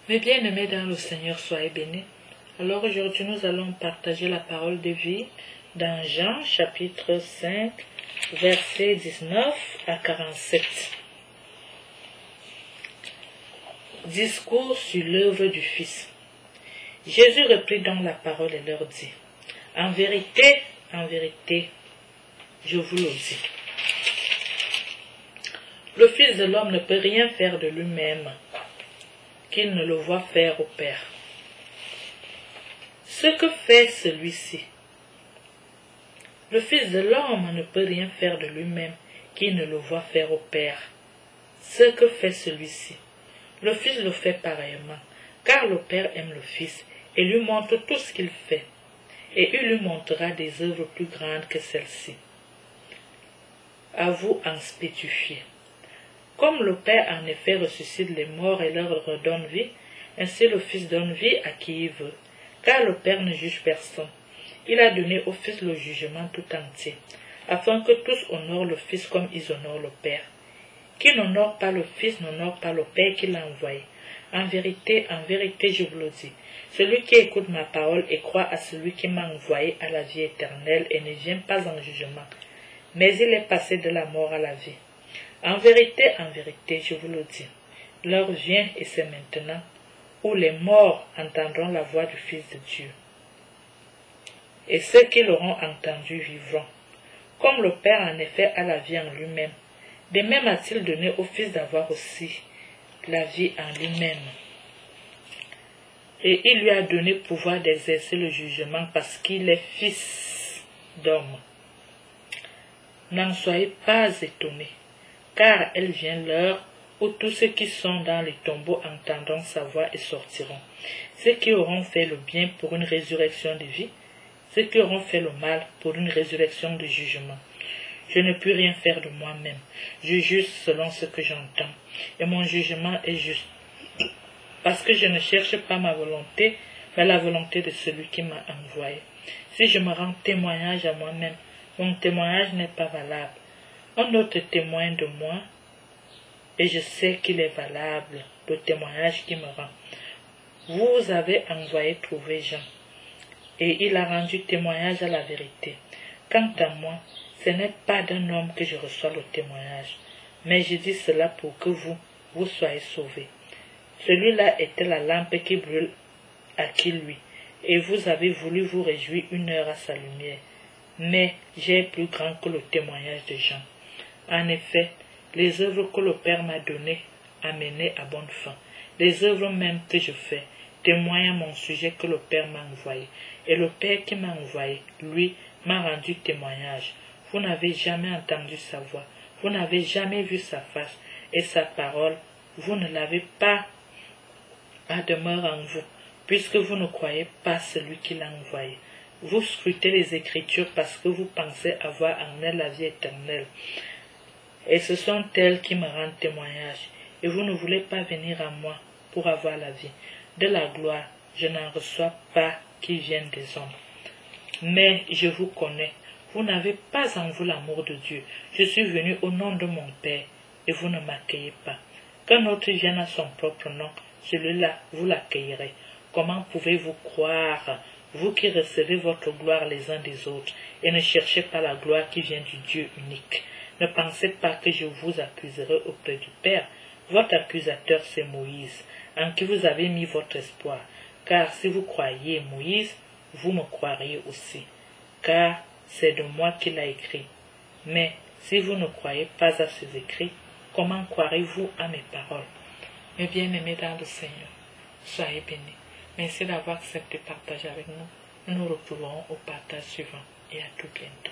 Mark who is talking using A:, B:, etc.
A: Mes bien-aimés dans le Seigneur, soyez bénis. Alors aujourd'hui, nous allons partager la parole de vie dans Jean chapitre 5, versets 19 à 47. Discours sur l'œuvre du Fils. Jésus reprit donc la parole et leur dit, en vérité, je vous le dis. Le Fils de l'homme ne peut rien faire de lui-même qu'il ne le voit faire au Père. Ce que fait celui-ci, le Fils de l'homme ne peut rien faire de lui-même qu'il ne le voit faire au Père. Ce que fait celui-ci, le Fils le fait pareillement, car le Père aime le Fils et lui montre tout ce qu'il fait, et il lui montrera des œuvres plus grandes que celles-ci. À vous en spécifier. Comme le Père en effet ressuscite les morts et leur redonne vie, ainsi le Fils donne vie à qui il veut, car le Père ne juge personne. Il a donné au Fils le jugement tout entier, afin que tous honorent le Fils comme ils honorent le Père. Qui n'honore pas le Fils n'honore pas le Père qui l'a envoyé. En vérité, je vous le dis, celui qui écoute ma parole et croit à celui qui m'a envoyé a la vie éternelle et ne vient pas en jugement, mais il est passé de la mort à la vie. En vérité, je vous le dis, l'heure vient et c'est maintenant, où les morts entendront la voix du Fils de Dieu. Et ceux qui l'auront entendu vivront. Comme le Père en effet a la vie en lui-même, de même a-t-il donné au Fils d'avoir aussi la vie en lui-même. Et il lui a donné pouvoir d'exercer le jugement parce qu'il est Fils d'homme. N'en soyez pas étonnés, car elle vient l'heure où tous ceux qui sont dans les tombeaux entendront sa voix et sortiront. Ceux qui auront fait le bien pour une résurrection de vie, ceux qui auront fait le mal pour une résurrection de jugement. Je ne puis rien faire de moi-même. Je juge selon ce que j'entends, et mon jugement est juste. Parce que je ne cherche pas ma volonté, mais la volonté de celui qui m'a envoyé. Si je me rends témoignage à moi-même, mon témoignage n'est pas valable. Un autre témoigne de moi, et je sais qu'il est valable, le témoignage qui me rend. Vous avez envoyé trouver Jean, et il a rendu témoignage à la vérité. Quant à moi, ce n'est pas d'un homme que je reçois le témoignage, mais je dis cela pour que vous soyez sauvés. Celui-là était la lampe qui brûle à qui lui, et vous avez voulu vous réjouir une heure à sa lumière. Mais j'ai plus grand que le témoignage de Jean. En effet, les œuvres que le Père m'a données a mené à bonne fin. Les œuvres même que je fais témoignent à mon sujet que le Père m'a envoyé. Et le Père qui m'a envoyé, lui, m'a rendu témoignage. Vous n'avez jamais entendu sa voix, vous n'avez jamais vu sa face, et sa parole, vous ne l'avez pas à demeure en vous, puisque vous ne croyez pas celui qui l'a envoyé. Vous scrutez les Écritures parce que vous pensez avoir en elles la vie éternelle. Et ce sont elles qui me rendent témoignage. Et vous ne voulez pas venir à moi pour avoir la vie. De la gloire, je n'en reçois pas qui viennent des hommes. Mais je vous connais. Vous n'avez pas en vous l'amour de Dieu. Je suis venu au nom de mon Père, et vous ne m'accueillez pas. Qu'un autre vienne à son propre nom, celui-là, vous l'accueillerez. Comment pouvez-vous croire, vous qui recevez votre gloire les uns des autres, et ne cherchez pas la gloire qui vient du Dieu unique? Ne pensez pas que je vous accuserai auprès du Père. Votre accusateur, c'est Moïse, en qui vous avez mis votre espoir. Car si vous croyez Moïse, vous me croiriez aussi, car c'est de moi qu'il a écrit. Mais si vous ne croyez pas à ces écrits, comment croirez-vous à mes paroles? Mes bien-aimés dans le Seigneur, soyez bénis. Merci d'avoir accepté de partager avec nous. Nous nous retrouverons au partage suivant et à tout bientôt.